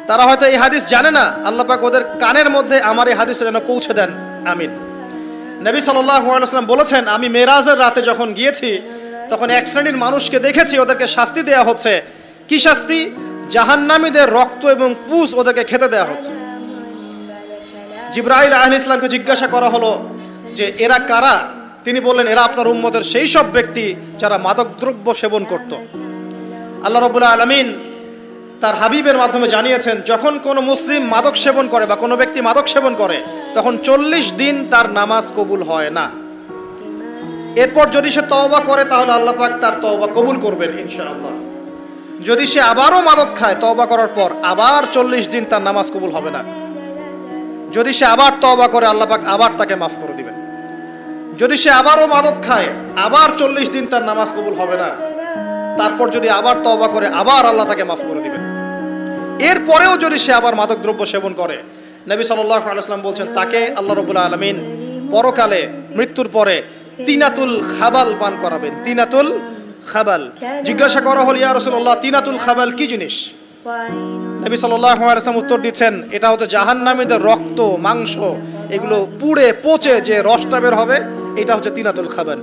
তারা হয়তো এই হাদিস জানে না, আল্লাহ পাক ওদের কানের মধ্যে আমার এই হাদিসটা যেন পৌঁছে দেন, আমিন। নবী সাল্লাল্লাহু আলাইহি ওয়াসাল্লাম বলেছেন, আমি মেরাজের রাতে যখন গিয়েছি তখন এক শ্রেণীর মানুষকে দেখেছি, ওদেরকে শাস্তি দেয়া হচ্ছে। কি শাস্তি? জাহান্নামীদের রক্ত এবং পুঁজ ওদেরকে খেতে দেয়া হচ্ছে। জিবরাইল আলাইহিস সালামকে জিজ্ঞাসা করা হলো যে এরা কারা? তিনি বললেন, এরা আপনার উম্মতের সেই সব ব্যক্তি যারা মাদকদ্রব্য সেবন করত। আল্লাহ রাব্বুল আলামিন তার হাবিবের মাধ্যমে জানিয়েছেন, যখন কোনো মুসলিম মাদক সেবন করে বা কোনো ব্যক্তি মাদক সেবন করে তখন 40 দিন তার নামাজ কবুল হয় না। এরপর যদি সে তওবা করে তাহলে আল্লাহ পাক তার তওবা কবুল করবেন ইনশাআল্লাহ। যদি সে আবারও মাদক খায় তওবা করার পর, আবার 40 দিন তার নামাজ কবুল হবে না। যদি সে আবার তওবা করে আল্লাহ পাক আবার তাকে মাফ করে দিবেন। যদি সে আবারও মাদক খায় আবার 40 দিন তার নামাজ কবুল হবে না। তারপর যদি আবার তওবা করে আবার আল্লাহ তাকে মাফ করে দিবেন। এরপরেও যদি সে আবার মাদক দ্রব্য সেবন করে, নবী সাল্লাল্লাহু আলাইহি ওয়াসাল্লাম বলছেন তাকে আল্লাহ রাব্বুল আলামিন পরকালে মৃত্যুর পরে তিনাতুল খাবাল পান করাবেন। তিনাতুল খাবাল। জিজ্ঞাসা করা হল, ইয়া রাসূলুল্লাহ, তিনাতুল খাবাল কি জিনিস? নবী সাল্লাল্লাহু আলাইহি ওয়াসাল্লাম উত্তর দিচ্ছেন, এটা হচ্ছে জাহান্নামীদের রক্ত, মাংস, এগুলো পুড়ে পচে যে রসটা বের হবে, এটা হচ্ছে তিনাতুল খাবাল।